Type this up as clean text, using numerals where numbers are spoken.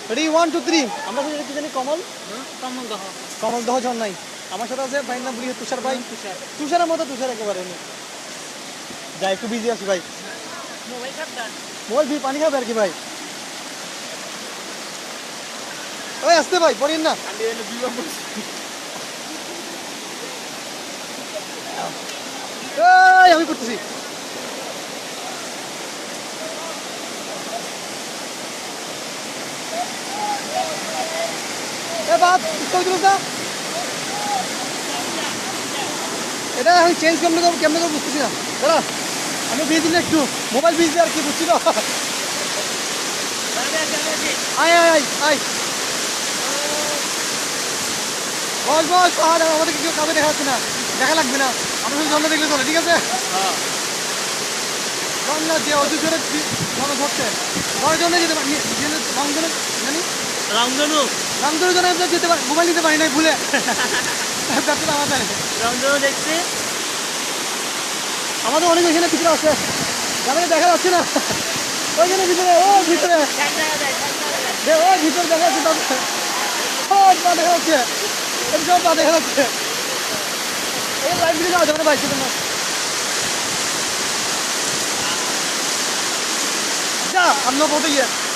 ready 1 2 3 আমরা কি জানি কমল কমলদহ কমলদহ ঝর্ণাই আমার সাথে আছে ভাই নাম বলি তুষার ভাই তুষারের মতো তুষার একেবারে উনি যাই একটু বিজি আছি ভাই মোবাইল খাবদান মোবাইল পানি খাবে আর কি ভাই ওই আসতে ভাই পড়িন না আমি এনে বিবা বলছি এই আমি করতেছি এ বাপ তো দিল না এটা আমি চেঞ্জ কেমনে করব বুঝতেছি না দাঁড়া আমি বিজি না একটু মোবাইল বিজি আর কি বুঝছি না আয় আয় আয় আয় বস বস আর আমাদের কেউ কাউকে দেখা যাচ্ছে না দেখা লাগবে না আমরা শুধু ঝর্ণা দেখলে চলে ঠিক আছে হ্যাঁ ঝর্ণা যে অত জোরে ঝর্ণা ধরছে বড় জন্য যেতে পারি রংধনু জানি রংধনু রংধনু জন্য আমরা যেতে পারি মোবাইল নিতে পারি না ভুলে ব্যাপারটা আমাদের রংধনু দেখতে আমাদের অনেক ওইখানে ভিতরে আছে যাবে দেখা যাচ্ছে না ওইখানে ভিতরে ও ভিতরে ও ভিতরে দেখা যাচ্ছে ও পা দেখা যাচ্ছে সব পা দেখা যাচ্ছে এই লাইভ ভিডিও যাওয়া যাবে না ভাই সেটা না যা আমরা বলতে গিয়ে